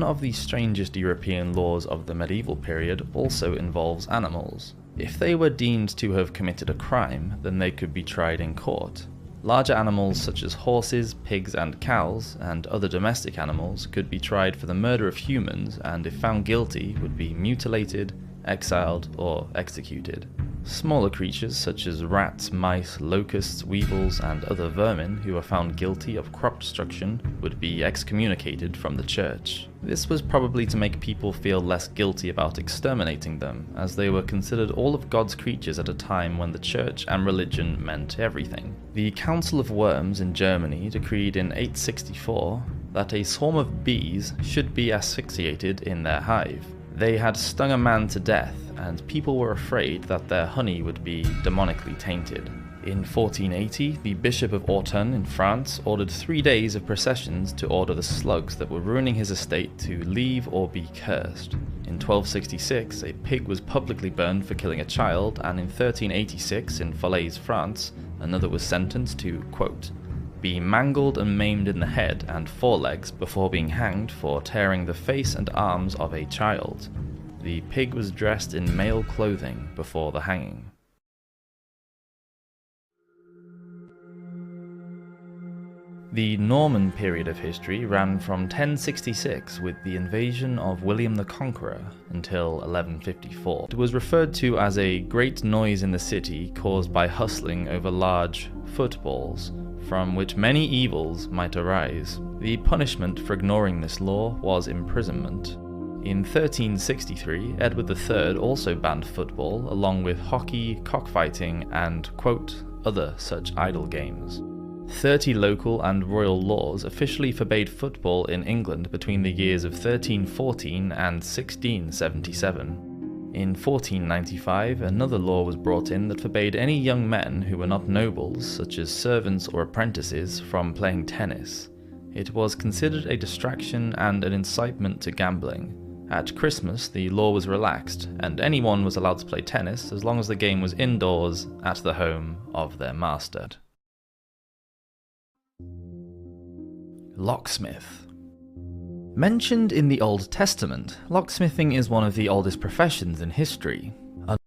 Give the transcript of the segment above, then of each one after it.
One of the strangest European laws of the medieval period also involves animals. If they were deemed to have committed a crime, then they could be tried in court. Larger animals such as horses, pigs and cows, and other domestic animals could be tried for the murder of humans, and if found guilty would be mutilated, exiled, or executed. Smaller creatures such as rats, mice, locusts, weevils, and other vermin who were found guilty of crop destruction would be excommunicated from the church. This was probably to make people feel less guilty about exterminating them, as they were considered all of God's creatures at a time when the church and religion meant everything. The Council of Worms in Germany decreed in 864 that a swarm of bees should be asphyxiated in their hive. They had stung a man to death, and people were afraid that their honey would be demonically tainted. In 1480, the Bishop of Autun in France ordered 3 days of processions to order the slugs that were ruining his estate to leave or be cursed. In 1266, a pig was publicly burned for killing a child, and in 1386, in Falaise, France, another was sentenced to, quote, be mangled and maimed in the head and forelegs before being hanged for tearing the face and arms of a child. The pig was dressed in male clothing before the hanging. The Norman period of history ran from 1066 with the invasion of William the Conqueror until 1154. It was referred to as a great noise in the city caused by hustling over large footballs, from which many evils might arise. The punishment for ignoring this law was imprisonment. In 1363, Edward III also banned football, along with hockey, cockfighting, and, quote, other such idle games. 30 local and royal laws officially forbade football in England between the years of 1314 and 1677. In 1495, another law was brought in that forbade any young men who were not nobles, such as servants or apprentices, from playing tennis. It was considered a distraction and an incitement to gambling. At Christmas, the law was relaxed, and anyone was allowed to play tennis as long as the game was indoors at the home of their master. Locksmith. Mentioned in the Old Testament, locksmithing is one of the oldest professions in history.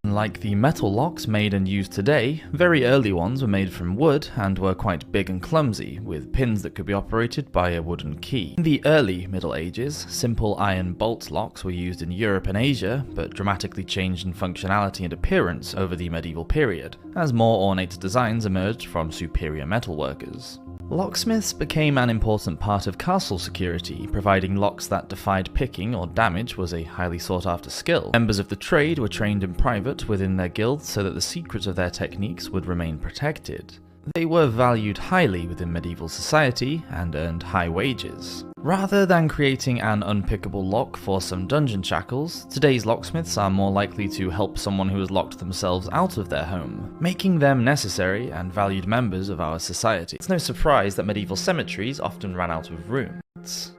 Unlike the metal locks made and used today, very early ones were made from wood and were quite big and clumsy, with pins that could be operated by a wooden key. In the early Middle Ages, simple iron bolt locks were used in Europe and Asia, but dramatically changed in functionality and appearance over the medieval period, as more ornate designs emerged from superior metalworkers. Locksmiths became an important part of castle security, providing locks that defied picking or damage was a highly sought-after skill. Members of the trade were trained in private within their guilds so that the secrets of their techniques would remain protected. They were valued highly within medieval society and earned high wages. Rather than creating an unpickable lock for some dungeon shackles, today's locksmiths are more likely to help someone who has locked themselves out of their home, making them necessary and valued members of our society. It's no surprise that medieval cemeteries often ran out of rooms.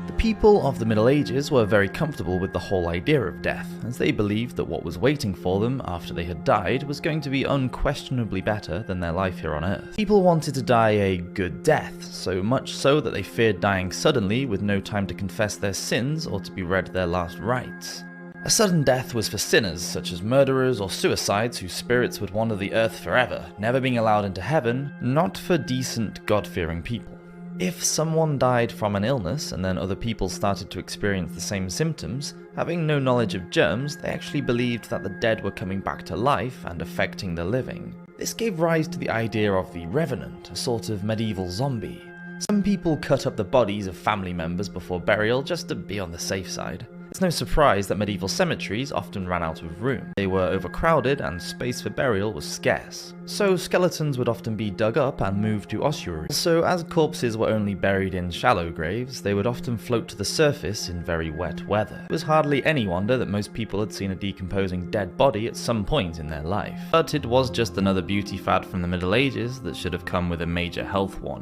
The people of the Middle Ages were very comfortable with the whole idea of death, as they believed that what was waiting for them after they had died was going to be unquestionably better than their life here on Earth. People wanted to die a good death, so much so that they feared dying suddenly with no time to confess their sins or to be read their last rites. A sudden death was for sinners, such as murderers or suicides whose spirits would wander the earth forever, never being allowed into heaven, not for decent, God-fearing people. If someone died from an illness and then other people started to experience the same symptoms, having no knowledge of germs, they actually believed that the dead were coming back to life and affecting the living. This gave rise to the idea of the revenant, a sort of medieval zombie. Some people cut up the bodies of family members before burial just to be on the safe side. It's no surprise that medieval cemeteries often ran out of room. They were overcrowded and space for burial was scarce. So skeletons would often be dug up and moved to ossuaries. So as corpses were only buried in shallow graves, they would often float to the surface in very wet weather. It was hardly any wonder that most people had seen a decomposing dead body at some point in their life. But it was just another beauty fad from the Middle Ages that should have come with a major health warning.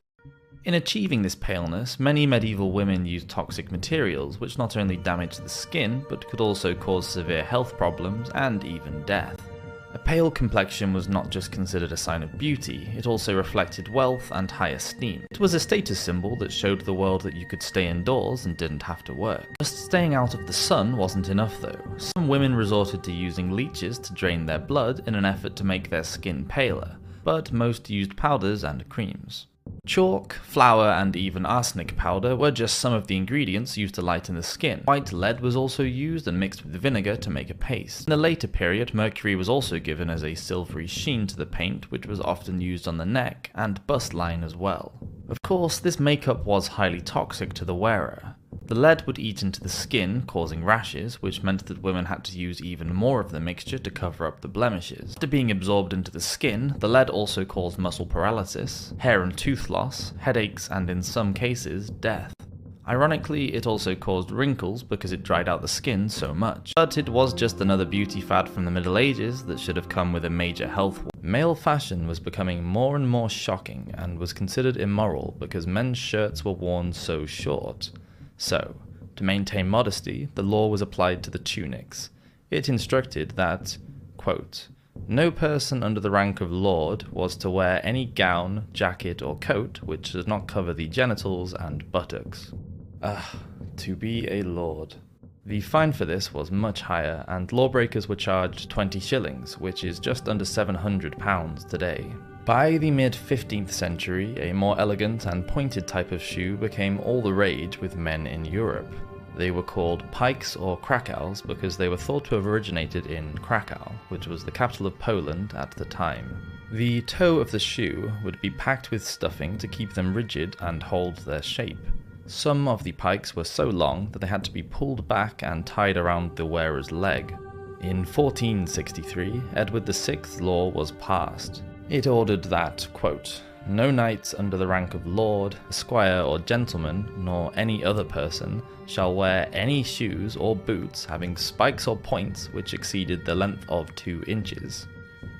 In achieving this paleness, many medieval women used toxic materials which not only damaged the skin, but could also cause severe health problems and even death. A Pale complexion was not just considered a sign of beauty, it also reflected wealth and high esteem. It was a status symbol that showed the world that you could stay indoors and didn't have to work. Just staying out of the sun wasn't enough though. Some women resorted to using leeches to drain their blood in an effort to make their skin paler, but most used powders and creams. Chalk, flour, and even arsenic powder were just some of the ingredients used to lighten the skin. White lead was also used and mixed with vinegar to make a paste. In a later period, mercury was also given as a silvery sheen to the paint, which was often used on the neck and bust line as well. Of course, this makeup was highly toxic to the wearer. The lead would eat into the skin, causing rashes, which meant that women had to use even more of the mixture to cover up the blemishes. After being absorbed into the skin, the lead also caused muscle paralysis, hair and tooth loss, headaches, and in some cases, death. Ironically, it also caused wrinkles because it dried out the skin so much. But it was just another beauty fad from the Middle Ages that should have come with a major health warning. Male fashion was becoming more and more shocking and was considered immoral because men's shirts were worn so short. So, to maintain modesty, the law was applied to the tunics. It instructed that, quote, "No person under the rank of lord was to wear any gown, jacket, or coat which does not cover the genitals and buttocks." To be a lord. The fine for this was much higher, and lawbreakers were charged 20 shillings, which is just under £700 today. By the mid-15th century, a more elegant and pointed type of shoe became all the rage with men in Europe. They were called pikes or krakows because they were thought to have originated in Krakow, which was the capital of Poland at the time. The toe of the shoe would be packed with stuffing to keep them rigid and hold their shape. Some of the pikes were so long that they had to be pulled back and tied around the wearer's leg. In 1463, Edward VI's law was passed. It ordered that, quote, "No knight under the rank of lord, esquire, or gentleman, nor any other person, shall wear any shoes or boots having spikes or points which exceeded the length of 2 inches.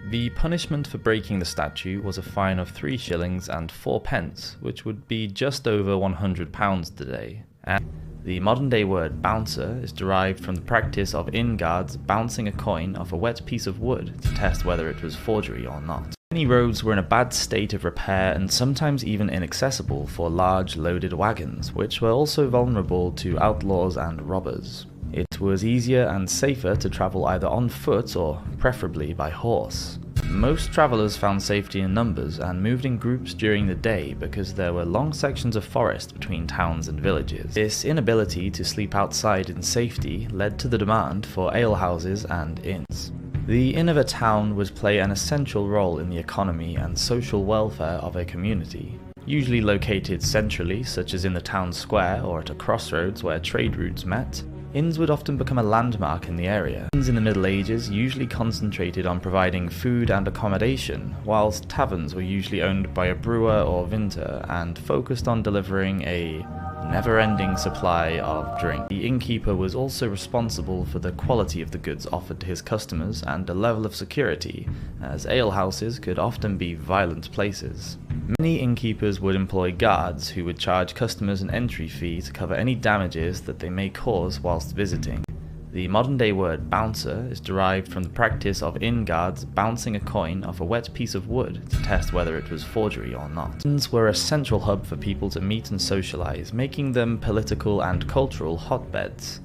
The punishment for breaking the statute was a fine of 3 shillings and 4 pence, which would be just over £100 today. And the modern-day word bouncer is derived from the practice of inn-guards bouncing a coin off a wet piece of wood to test whether it was forgery or not. Many roads were in a bad state of repair and sometimes even inaccessible for large loaded wagons, which were also vulnerable to outlaws and robbers. It was easier and safer to travel either on foot or preferably by horse. Most travelers found safety in numbers and moved in groups during the day because there were long sections of forest between towns and villages. This inability to sleep outside in safety led to the demand for alehouses and inns. The inn of a town would play an essential role in the economy and social welfare of a community. Usually located centrally, such as in the town square or at a crossroads where trade routes met, inns would often become a landmark in the area. Inns in the Middle Ages usually concentrated on providing food and accommodation, whilst taverns were usually owned by a brewer or vintner and focused on delivering a never-ending supply of drink. The innkeeper was also responsible for the quality of the goods offered to his customers and a level of security, as alehouses could often be violent places. Many innkeepers would employ guards who would charge customers an entry fee to cover any damages that they may cause whilst visiting. The modern-day word bouncer is derived from the practice of inn guards bouncing a coin off a wet piece of wood to test whether it was forgery or not. Inns were a central hub for people to meet and socialize, making them political and cultural hotbeds.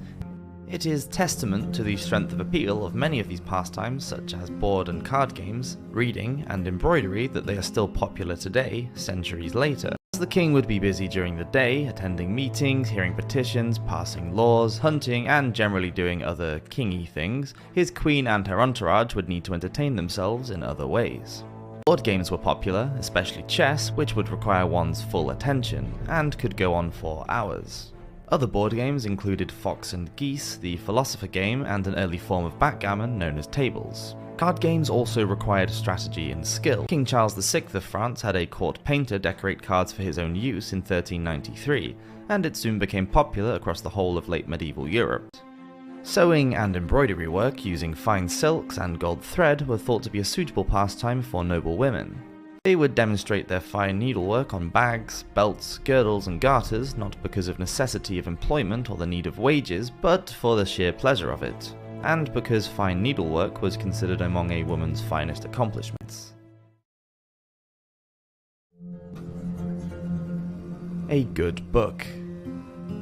It is testament to the strength of appeal of many of these pastimes, such as board and card games, reading, and embroidery, that they are still popular today, centuries later. As the king would be busy during the day, attending meetings, hearing petitions, passing laws, hunting, and generally doing other kingy things, his queen and her entourage would need to entertain themselves in other ways. Board games were popular, especially chess, which would require one's full attention, and could go on for hours. Other board games included Fox and Geese, the philosopher game, and an early form of backgammon known as tables. Card games also required strategy and skill. King Charles VI of France had a court painter decorate cards for his own use in 1393, and it soon became popular across the whole of late medieval Europe. Sewing and embroidery work using fine silks and gold thread were thought to be a suitable pastime for noble women. They would demonstrate their fine needlework on bags, belts, girdles, and garters, not because of necessity of employment or the need of wages, but for the sheer pleasure of it. and because fine needlework was considered among a woman's finest accomplishments. A good book.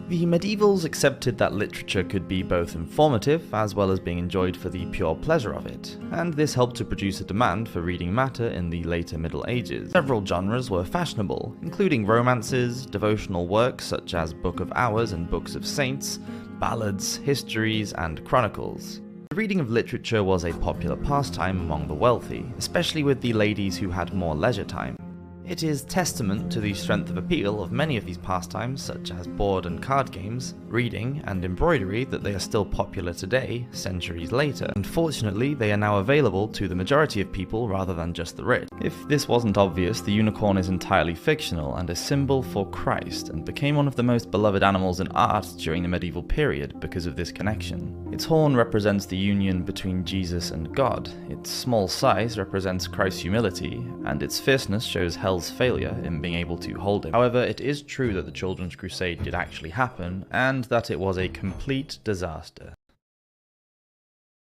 The medievals accepted that literature could be both informative as well as being enjoyed for the pure pleasure of it, and this helped to produce a demand for reading matter in the later Middle Ages. Several genres were fashionable, including romances, devotional works such as Book of Hours and Books of Saints, ballads, histories, and chronicles. The reading of literature was a popular pastime among the wealthy, especially with the ladies who had more leisure time. It is testament to the strength of appeal of many of these pastimes, such as board and card games, reading, and embroidery, that they are still popular today, centuries later. Unfortunately, they are now available to the majority of people rather than just the rich. If this wasn't obvious, the unicorn is entirely fictional and a symbol for Christ, and became one of the most beloved animals in art during the medieval period because of this connection. Its horn represents the union between Jesus and God, its small size represents Christ's humility, and its fierceness shows hell's failure in being able to hold him. However, it is true that the Children's Crusade did actually happen, and that it was a complete disaster.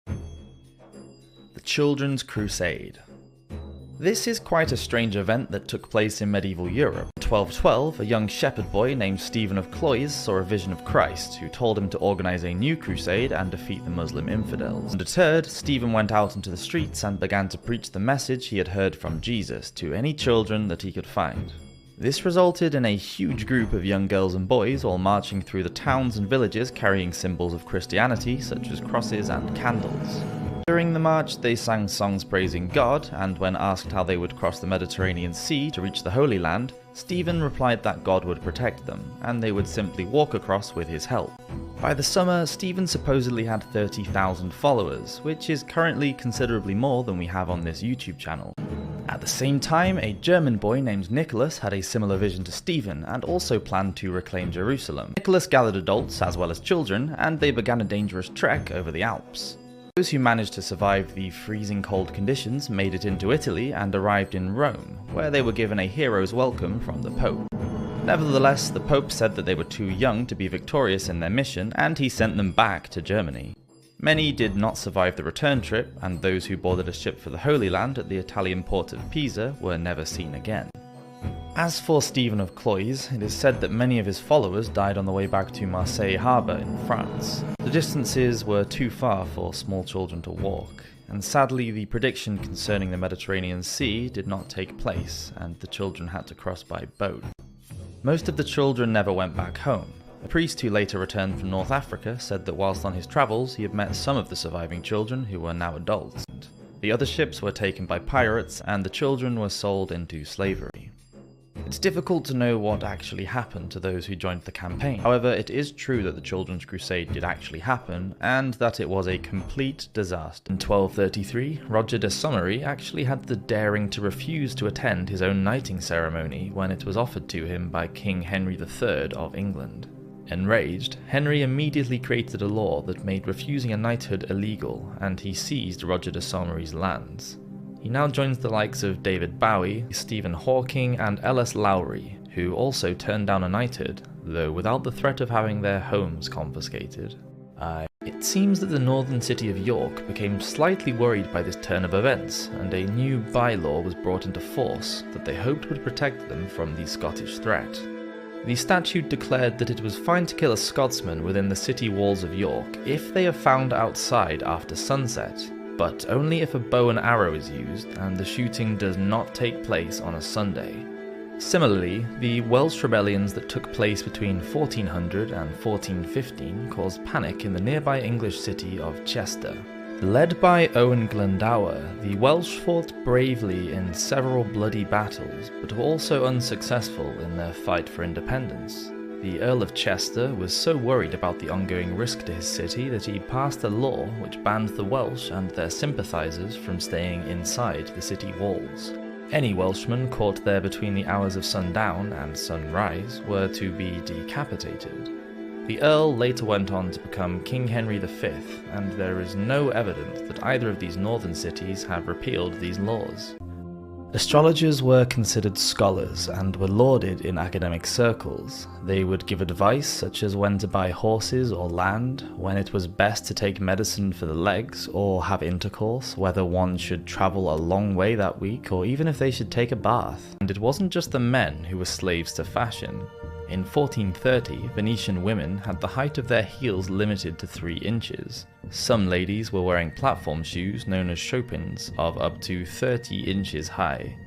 The Children's Crusade. This is quite a strange event that took place in medieval Europe. In 1212, a young shepherd boy named Stephen of Cloyes saw a vision of Christ, who told him to organize a new crusade and defeat the Muslim infidels. Undeterred, Stephen went out into the streets and began to preach the message he had heard from Jesus to any children that he could find. This resulted in a huge group of young girls and boys all marching through the towns and villages carrying symbols of Christianity such as crosses and candles. During the march, they sang songs praising God, and when asked how they would cross the Mediterranean Sea to reach the Holy Land, Stephen replied that God would protect them, and they would simply walk across with his help. By the summer, Stephen supposedly had 30,000 followers, which is currently considerably more than we have on this YouTube channel. At the same time, a German boy named Nicholas had a similar vision to Stephen and also planned to reclaim Jerusalem. Nicholas gathered adults as well as children, and they began a dangerous trek over the Alps. Those who managed to survive the freezing cold conditions made it into Italy and arrived in Rome, where they were given a hero's welcome from the Pope. Nevertheless, the Pope said that they were too young to be victorious in their mission, and he sent them back to Germany. Many did not survive the return trip, and those who boarded a ship for the Holy Land at the Italian port of Pisa were never seen again. As for Stephen of Cloyes, it is said that many of his followers died on the way back to Marseille harbour in France. The distances were too far for small children to walk, and sadly the prediction concerning the Mediterranean Sea did not take place, and the children had to cross by boat. Most of the children never went back home. A priest who later returned from North Africa said that whilst on his travels he had met some of the surviving children who were now adults. The other ships were taken by pirates, and the children were sold into slavery. It's difficult to know what actually happened to those who joined the campaign. However, it is true that the Children's Crusade did actually happen, and that it was a complete disaster. In 1233, Roger de Sommery actually had the daring to refuse to attend his own knighting ceremony when it was offered to him by King Henry III of England. Enraged, Henry immediately created a law that made refusing a knighthood illegal, and he seized Roger de Sommery's lands. He now joins the likes of David Bowie, Stephen Hawking, and L.S. Lowry, who also turned down a knighthood, though without the threat of having their homes confiscated. It seems that the northern city of York became slightly worried by this turn of events, and a new bylaw was brought into force that they hoped would protect them from the Scottish threat. The statute declared that it was fine to kill a Scotsman within the city walls of York if they are found outside after sunset, but only if a bow and arrow is used and the shooting does not take place on a Sunday. Similarly, the Welsh rebellions that took place between 1400 and 1415 caused panic in the nearby English city of Chester. Led by Owen Glendower, the Welsh fought bravely in several bloody battles, but were also unsuccessful in their fight for independence. The Earl of Chester was so worried about the ongoing risk to his city that he passed a law which banned the Welsh and their sympathisers from staying inside the city walls. Any Welshmen caught there between the hours of sundown and sunrise were to be decapitated. The Earl later went on to become King Henry V, and there is no evidence that either of these northern cities have repealed these laws. Astrologers were considered scholars and were lauded in academic circles. They would give advice such as when to buy horses or land, when it was best to take medicine for the legs or have intercourse, whether one should travel a long way that week, or even if they should take a bath. And it wasn't just the men who were slaves to fashion. In 1430, Venetian women had the height of their heels limited to 3 inches. Some ladies were wearing platform shoes known as chopins of up to 30 inches high.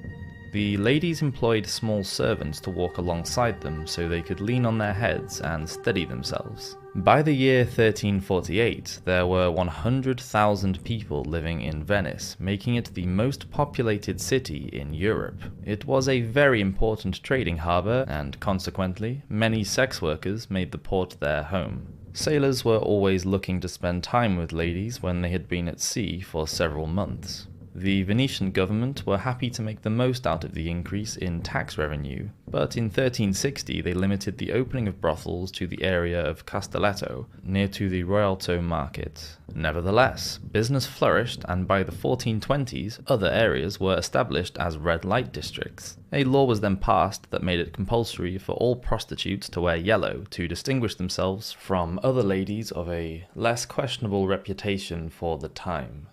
The ladies employed small servants to walk alongside them so they could lean on their heads and steady themselves. By the year 1348, there were 100,000 people living in Venice, making it the most populated city in Europe. It was a very important trading harbour, and consequently, many sex workers made the port their home. Sailors were always looking to spend time with ladies when they had been at sea for several months. The Venetian government were happy to make the most out of the increase in tax revenue, but in 1360 they limited the opening of brothels to the area of Castelletto, near to the Rialto market. Nevertheless, business flourished, and by the 1420s, other areas were established as red light districts. A law was then passed that made it compulsory for all prostitutes to wear yellow to distinguish themselves from other ladies of a less questionable reputation for the time.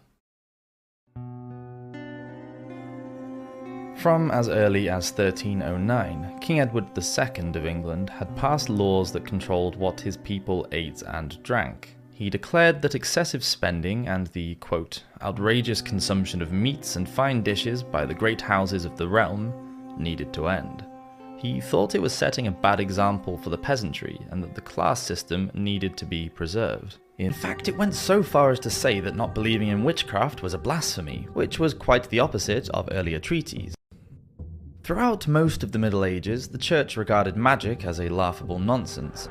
From as early as 1309, King Edward II of England had passed laws that controlled what his people ate and drank. He declared that excessive spending and the, quote, outrageous consumption of meats and fine dishes by the great houses of the realm needed to end. He thought it was setting a bad example for the peasantry and that the class system needed to be preserved. In fact, it went so far as to say that not believing in witchcraft was a blasphemy, which was quite the opposite of earlier treaties. Throughout most of the Middle Ages, the Church regarded magic as a laughable nonsense,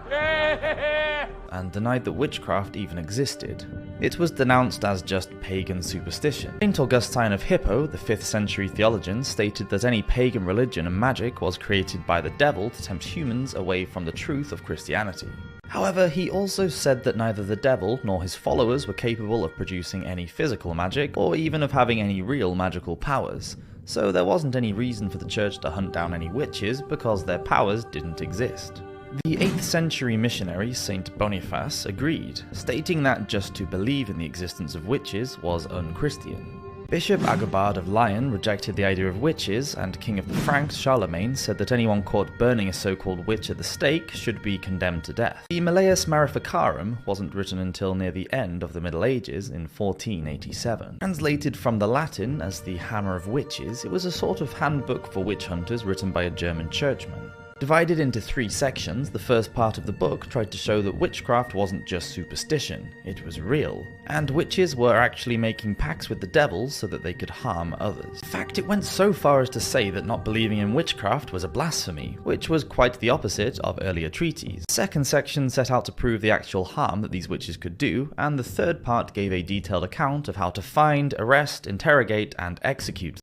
and denied that witchcraft even existed. It was denounced as just pagan superstition. Saint Augustine of Hippo, the 5th century theologian, stated that any pagan religion and magic was created by the devil to tempt humans away from the truth of Christianity. However, he also said that neither the devil nor his followers were capable of producing any physical magic, or even of having any real magical powers. So there wasn't any reason for the church to hunt down any witches because their powers didn't exist. The 8th century missionary Saint Boniface agreed, stating that just to believe in the existence of witches was unchristian. Bishop Agobard of Lyon rejected the idea of witches, and King of the Franks Charlemagne said that anyone caught burning a so-called witch at the stake should be condemned to death. The Malleus Maleficarum wasn't written until near the end of the Middle Ages in 1487. Translated from the Latin as the Hammer of Witches, it was a sort of handbook for witch hunters written by a German churchman. Divided into 3 sections, the first part of the book tried to show that witchcraft wasn't just superstition, it was real, and witches were actually making pacts with the devil so that they could harm others. In fact, it went so far as to say that not believing in witchcraft was a blasphemy, which was quite the opposite of earlier treaties. The second section set out to prove the actual harm that these witches could do, and the third part gave a detailed account of how to find, arrest, interrogate, and execute